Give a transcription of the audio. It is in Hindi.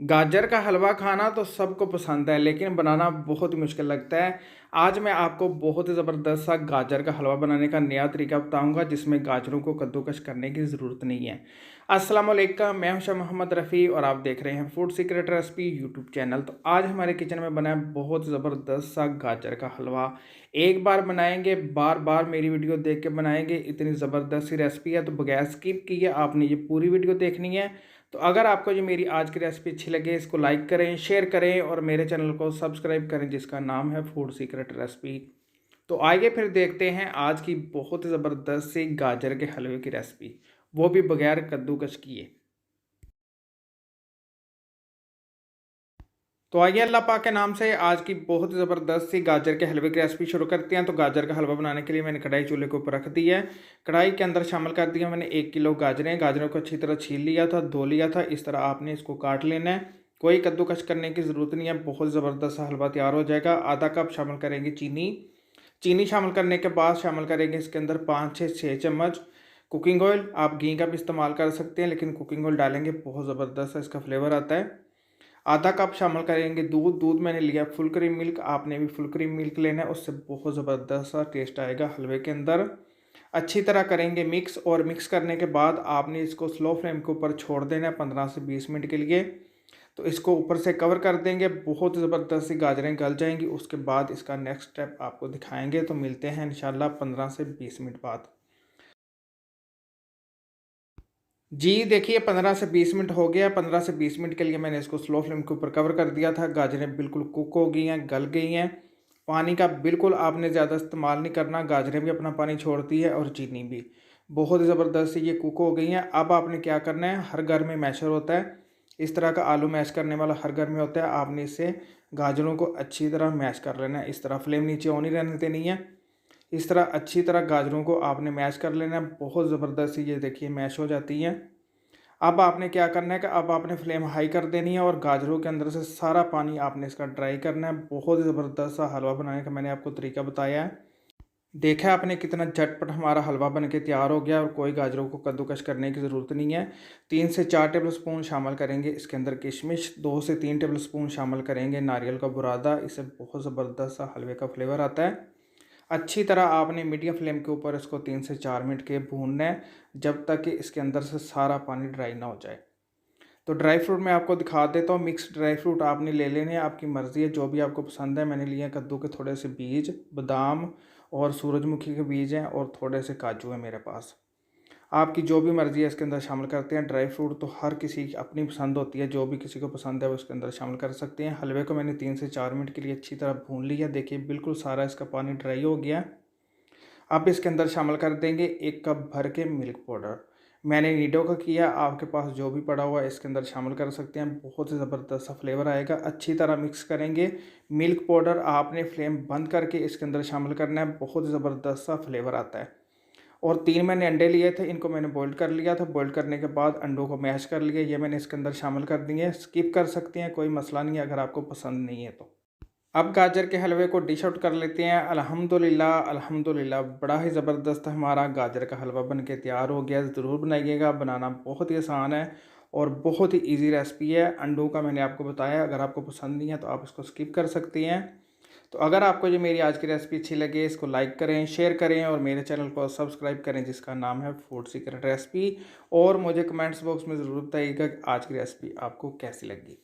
गाजर का हलवा खाना तो सबको पसंद है, लेकिन बनाना बहुत ही मुश्किल लगता है। आज मैं आपको बहुत ही ज़बरदस्त सा गाजर का हलवा बनाने का नया तरीका बताऊंगा, जिसमें गाजरों को कद्दूकस करने की ज़रूरत नहीं है। अस्सलाम वालेकुम, मैं हूं शाह मोहम्मद रफ़ी और आप देख रहे हैं food secret recipe YouTube channel. तो आज हमारे किचन में बना है बहुत ज़बरदस्त सा गाजर का हलवा। एक बार बनाएंगे, बार बार मेरी वीडियो देख के बनाएंगे। इतनी ज़बरदस्त सी रेसिपी है, तो बगैर स्किप किए आपने ये पूरी वीडियो देखनी है। तो अगर आपको जो मेरी आज की रेसिपी अच्छी लगे, इसको लाइक करें, शेयर करें और मेरे चैनल को सब्सक्राइब करें, जिसका नाम है फूड सीक्रेट रेसिपी। तो आइए फिर देखते हैं आज की बहुत ज़बरदस्त सी गाजर के हलवे की रेसिपी, वो भी बगैर कद्दूकस किए। तो आइए अल्लाह पाक के नाम से आज की बहुत ज़बरदस्त सी गाजर के हलवे की रेसिपी शुरू करते हैं। तो गाजर का हलवा बनाने के लिए मैंने कढ़ाई चूल्हे के ऊपर रख दी है। कढ़ाई के अंदर शामिल कर दिया मैंने 1 किलो गाजरें। गाजरों को अच्छी तरह छील लिया था, धो लिया था। इस तरह आपने इसको काट लेना है, कोई कद्दूकस करने की ज़रूरत नहीं है। बहुत ज़बरदस्त सा हलवा तैयार हो जाएगा। आधा कप शामिल करेंगे चीनी। चीनी शामिल करने के बाद शामिल करेंगे इसके अंदर 5 से 6 चम्मच कुकिंग ऑयल। आप घी का भी इस्तेमाल कर सकते हैं, लेकिन कुकिंग ऑयल डालेंगे बहुत ज़बरदस्त इसका फ्लेवर आता है। आधा कप शामिल करेंगे दूध। दूध मैंने लिया फुल क्रीम मिल्क, आपने भी फुल क्रीम मिल्क लेना है, उससे बहुत ज़बरदस्त सा टेस्ट आएगा हलवे के अंदर। अच्छी तरह करेंगे मिक्स, और मिक्स करने के बाद आपने इसको स्लो फ्लेम के ऊपर छोड़ देना है 15 से 20 मिनट के लिए। तो इसको ऊपर से कवर कर देंगे, बहुत ज़बरदस्त सी गाजरें गल जाएंगी। उसके बाद इसका नेक्स्ट स्टेप आपको दिखाएंगे। तो मिलते हैं इंशाल्लाह 15 से 20 मिनट बाद। जी देखिए, 15 से 20 मिनट हो गया। 15 से 20 मिनट के लिए मैंने इसको स्लो फ्लेम के ऊपर कवर कर दिया था। गाजरें बिल्कुल कुक हो गई हैं, गल गई हैं। पानी का बिल्कुल आपने ज़्यादा इस्तेमाल नहीं करना, गाजरें भी अपना पानी छोड़ती है और चीनी भी। बहुत ज़बरदस्त ये कुक हो गई हैं। अब आपने क्या करना है, हर घर में मैशर होता है, इस तरह का आलू मैश करने वाला हर घर में होता है। आपने इससे गाजरों को अच्छी तरह मैश कर लेना है। इस तरह फ्लेम नीचे ऑन ही रहने देनी है। इस तरह अच्छी तरह गाजरों को आपने मैश कर लेना है। बहुत ज़बरदस्त ये देखिए मैश हो जाती हैं। अब आपने क्या करना है कि अब आपने फ्लेम हाई कर देनी है और गाजरों के अंदर से सारा पानी आपने इसका ड्राई करना है। बहुत ही ज़बरदस्त सा हलवा बनाने का मैंने आपको तरीका बताया है। देखा आपने कितना झटपट हमारा हलवा बन के तैयार हो गया, और कोई गाजरों को कद्दूकस करने की ज़रूरत नहीं है। 3 से 4 टेबल स्पून शामिल करेंगे इसके अंदर किशमिश। 2 से 3 टेबल स्पून शामिल करेंगे नारियल का बुरादा। इससे बहुत ज़बरदस्त सा हलवे का फ्लेवर आता है। अच्छी तरह आपने मीडियम फ्लेम के ऊपर इसको 3 से 4 मिनट के भूनना है, जब तक कि इसके अंदर से सारा पानी ड्राई ना हो जाए। तो ड्राई फ्रूट मैं आपको दिखा देता हूँ। मिक्स ड्राई फ्रूट आपने ले लेने हैं, आपकी मर्ज़ी है जो भी आपको पसंद है। मैंने लिए कद्दू के थोड़े से बीज, बादाम और सूरजमुखी के बीज हैं, और थोड़े से काजू हैं मेरे पास। आपकी जो भी मर्ज़ी है इसके अंदर शामिल करते हैं। ड्राई फ्रूट तो हर किसी की अपनी पसंद होती है, जो भी किसी को पसंद है वो उसके अंदर शामिल कर सकते हैं। हलवे को मैंने 3 से 4 मिनट के लिए अच्छी तरह भून लिया। देखिए बिल्कुल सारा इसका पानी ड्राई हो गया। अब इसके अंदर शामिल कर देंगे 1 कप भर के मिल्क पाउडर। मैंने नीडो का किया, आपके पास जो भी पड़ा हुआ है इसके अंदर शामिल कर सकते हैं। बहुत ही ज़बरदस्त सा फ्लेवर आएगा। अच्छी तरह मिक्स करेंगे। मिल्क पाउडर आपने फ्लेम बंद करके इसके अंदर शामिल करना है, बहुत ज़बरदस्त सा फ्लेवर आता है। और 3 मैंने अंडे लिए थे, इनको मैंने बॉईल कर लिया था। बॉईल करने के बाद अंडों को मैश कर लिया, ये मैंने इसके अंदर शामिल कर दिए। स्किप कर सकते हैं, कोई मसला नहीं है अगर आपको पसंद नहीं है तो। अब गाजर के हलवे को डिश आउट कर लेते हैं। अल्हम्दुलिल्लाह अल्हम्दुलिल्लाह, बड़ा ही ज़बरदस्त हमारा गाजर का हलवा बन के तैयार हो गया। ज़रूर बनाइएगा, बनाना बहुत ही आसान है और बहुत ही इजी रेसिपी है। अंडों का मैंने आपको बताया, अगर आपको पसंद नहीं है तो आप इसको स्किप कर सकते हैं। तो अगर आपको जो मेरी आज की रेसिपी अच्छी लगे, इसको लाइक करें, शेयर करें और मेरे चैनल को सब्सक्राइब करें, जिसका नाम है फूड सीक्रेट रेसिपी। और मुझे कमेंट्स बॉक्स में ज़रूर बताइएगा कि आज की रेसिपी आपको कैसी लगी।